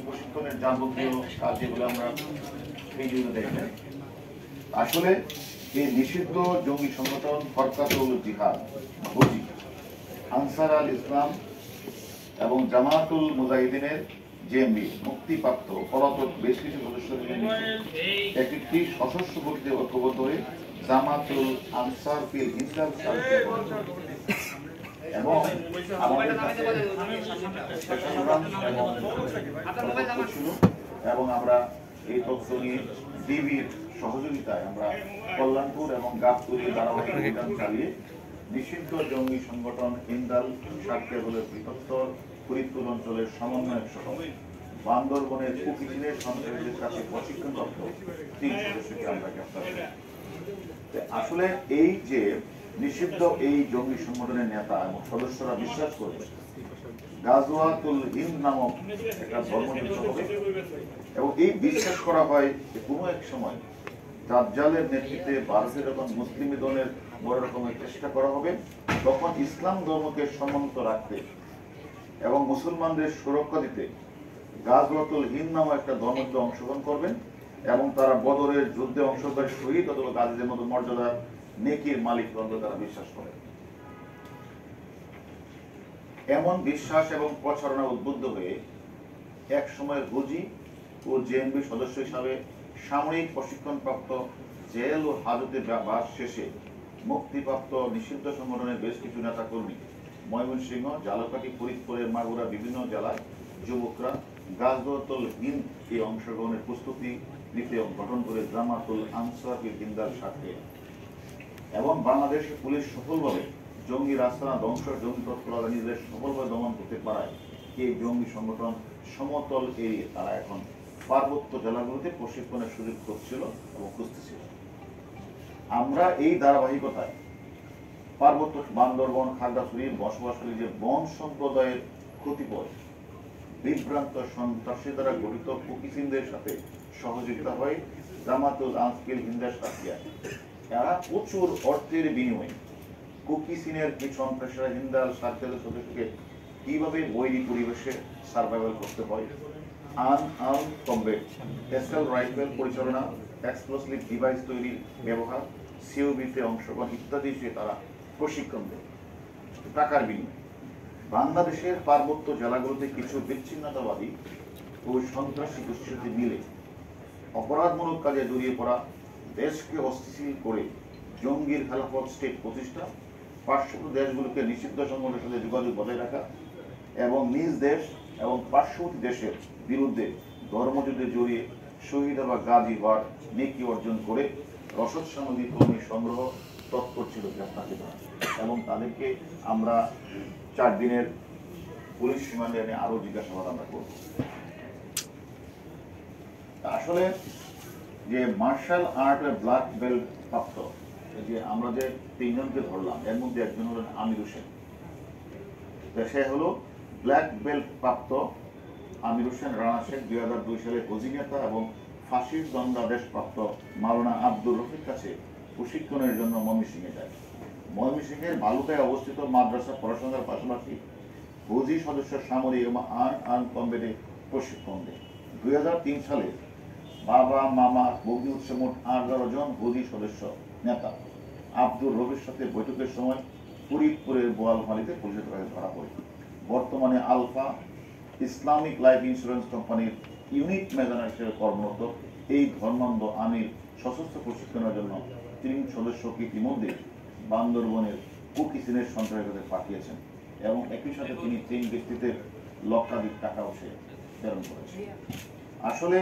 প্রশিক্ষণের যাবতীয় কাজ যেগুলো আমরা ভিডিওতে দেখবেন। আসলে এই নিষিদ্ধ জঙ্গি সংগঠন ফরকাতুল জিহাদ, আনসার আল ইসলাম এবং জামাতুল মুজাহিদিনের জেএমবি মুক্তিপ্রাপ্ত পলাতক বেশ কিছু সদস্যদের একটি সশস্ত্র গোষ্ঠীতে ঐক্যবদ্ধ হয়ে জামাতুল আনসার ফিল হিন্দাল এবং আমাদের কাছে এবং আমরা এই তথ্য নিয়ে ডিবির সহযোগিতায় আমরা কল্যাণপুর এবং গাবতলী ধারাবাহিক অভিযান চালিয়ে নিষিদ্ধ জঙ্গি সংগঠন হিন্দাল সাতক্ষীরা বৃহত্তর ফরিদপুর অঞ্চলের সমন্বয়ক সহ বান্দরবনের কুকিচিনের সন্ত্রাসীদের কাছে প্রশিক্ষণপ্রাপ্ত 3 সদস্যকে আমরা গ্রেফতার করি। আসলে এই যে নিষিদ্ধ এই জঙ্গি সংগঠনের নেতা এবং সদস্যরা বিশ্বাস করে গাজওয়াতুল হিন্দ নামক একটা ধর্মযুদ্ধ হবে এবং এই বিশ্বাস করা হয় যে কোনো এক সময় দাজ্জালের নেতৃত্বে ভারতে যখন মুসলিম দলের বড় রকমের চেষ্টা করা হবে তখন ইসলাম ধর্মকে সমুন্নত রাখতে এবং মুসলমানদের সুরক্ষা দিতে গাজওয়াতুল হিন্দ নামক একটা ধর্মযুদ্ধে অংশগ্রহণ করবেন এবং তারা বদরের যুদ্ধে অংশগ্রহণ শহীদ অথবা গাজীদের মতো মর্যাদা নেকির মালিক তারা বিশ্বাস করে। এমন বিশ্বাস এবং প্রচারণা উদ্বুদ্ধ হয়ে এক সময়ের হুজি ও জেএমবি সদস্য হিসাবে সামরিক প্রশিক্ষণপ্রাপ্ত জেল ও হাজতে বাস শেষে মুক্তিপ্রাপ্ত নিষিদ্ধ সংগঠনের বেশ কিছু নেতা কর্মী ময়মনসিংহ, ঝালকাঠি, ফরিদপুরের মাগুরা বিভিন্ন জেলায় যুবকরা গাজওয়াতুল হিন্দ এই অংশগ্রহণের প্রস্তুতি নিতে গঠন করে জামাতুল আনসার ফিল হিন্দাল সাথে এবং বাংলাদেশে পুলিশ সফলভাবে জঙ্গি রাস্তা ধ্বংস জঙ্গি তৎপরতা নিজেদের সফলভাবে দমন করতে পারায় এই জঙ্গি সংগঠন সমতল এরিয়ে তারা এখন পার্বত্য জেলাগুলোতে প্রশিক্ষণের সুযোগ করছিল এবং খুঁজতেছিল। আমরা এই ধারাবাহিকতায় পার্বত্য বান্দরবন, খাগড়াছড়ির বসবাসকারী যে বন সম্প্রদায়ের কতিপয় বিভ্রান্ত সন্ত্রাসী দ্বারা গঠিত কুকিচিনদের সাথে সহযোগিতা হয় জামাতুল আনসার হিন্দাল সাথিয়া। এরা প্রচুর অর্থের বিনিময়ে কুকিচিনের এই সন্ত্রাসীরা হিন্দাল সাথিয়াদের সদস্যকে কিভাবে বৈরী পরিবেশে সার্ভাইভাল করতে হয়, আনআর্মড কমব্যাট, এসএল রাইফেল পরিচালনা, এক্সপ্লোসিভ ডিভাইস তৈরির ব্যবহার, সিওবিতে অংশগ্রহণ ইত্যাদি তারা প্রশিক্ষণ দেয় টাকার বিনিময়ে। বাংলাদেশের পার্বত্য জেলাগুলোতে কিছু বিচ্ছিন্নতাবাদী ও সন্ত্রাসী গোষ্ঠীর সাথে মিলে অপরাধমূলক কাজে জড়িয়ে পড়া, দেশকে অস্থিতিশীল করে জঙ্গির খেলাফত স্টেট প্রতিষ্ঠা, পার্শ্ববর্তী দেশগুলোকে নিষিদ্ধ সংগঠনের সাথে যোগাযোগ বজায় রাখা এবং নিজ দেশ এবং পার্শ্ববর্তী দেশের বিরুদ্ধে ধর্মযুদ্ধে জড়িয়ে শহীদ বা গাজী হওয়ার নেকি অর্জন করে রসদ সামগ্রী কর্মী সংগ্রহ তৎপর ছিল গ্রেফতার এবং তাদেরকে আমরা 4 দিনের পুলিশ রিমান্ডে এনে আরো জিজ্ঞাসাবাদ আমরা করব। আসলে যে মার্শাল আর্টের ব্ল্যাক বেল্ট প্রাপ্ত যে আমরা যে 3 জনকে ধরলাম এর মধ্যে একজন হলেন আমির হোসেন। সে হলো ব্ল্যাক বেল্ট প্রাপ্ত আমির হোসেন রানা শেখ 2002 সালে ফৌজি নেতা এবং ফাঁসির দণ্ডাদেশ প্রাপ্ত মাওলানা আব্দুর রফিক কাছে প্রশিক্ষণের জন্য ময়মনসিংহে যায়। ময়মনসিংহের বালুকায় অবস্থিত মাদ্রাসা পড়াশোনার পাশাপাশি ফৌজি সদস্য সামরিক এবং আনআর্মড কমব্যাটে প্রশিক্ষণ দেয়। 2003 সালে বাবা মামা বগ্নি উৎসব মোট 11 জন ফৌজি সদস্য নেতা আব্দুর রফির সাথে বৈঠকের সময় ফরিদপুরের বোয়ালমারীতে পুলিশের কাছে ধরা পড়ে। বর্তমানে আলফা ইসলামিক লাইফ ইন্স্যুরেন্স কোম্পানির ইউনিট ম্যানেজার হিসেবে কর্মরত এই ধর্মান্ধ আমির সশস্ত্র প্রশিক্ষণের জন্য 3 সদস্যকে ইতিমধ্যে বান্দরবনের কুকিচিনের সন্ত্রাসীদের পাঠিয়েছেন এবং একই সাথে তিনি 3 ব্যক্তিদের লক্ষাধিক টাকাও সে প্রেরণ করেছেন। আসলে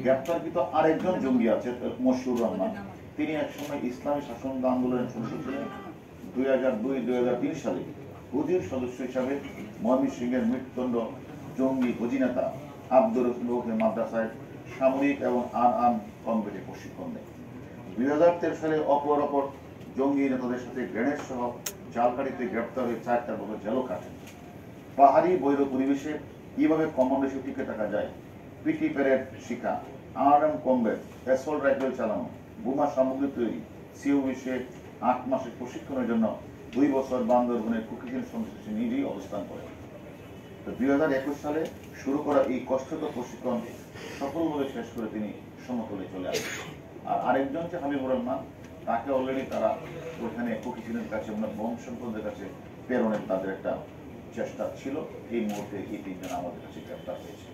গ্রেপ্তারকৃত আরেকজন জঙ্গি আছে মশিউর রহমান। তিনি একসময় ইসলামী শাসন আন্দোলনের সদস্য ছিলেন। 2002-2003 সালে হুজির সদস্য হিসাবে ময়মনসিংহের মৃত্যুদণ্ড জঙ্গি হুজি নেতা আব্দুর রফিক মাদ্রাসায় সামরিক এবং আনআর্মড কমব্যাটে প্রশিক্ষণ দেয়। 2013 সালে অপর জঙ্গি নেতাদের সাথে গ্রেনেড সহ ঝালকাঠিতে গ্রেপ্তার হয়ে 4টা বছর জেলও কাটেন। পাহাড়ি বৈধ পরিবেশে কিভাবে কমান্ডোশিপ টিকে থাকা যায়, পিটি প্যারেড শিখা, আনআর্মড কমব্যাট, অ্যাসল্ট রাইফেল চালানো, বোমা সামগ্রী তৈরি, সিওবিসে 8 মাসের প্রশিক্ষণের জন্য 2 বছর বান্দরবনের কুকিচিন সন্ত্রাসী নিজেই অবস্থান করে। তো 2021 সালে শুরু করা এই কষ্টকর প্রশিক্ষণ সফলভাবে শেষ করে তিনি সমতলে চলে আসেন। আর আরেকজন যে হাবিবুর রহমান, তাকে অলরেডি তারা ওখানে কুকিচিনের কাছে বন সম্পদের কাছে প্রেরণের তাদের একটা চেষ্টা ছিল। এই মুহূর্তে এই তিনজন আমাদের কাছে গ্রেপ্তার হয়েছে।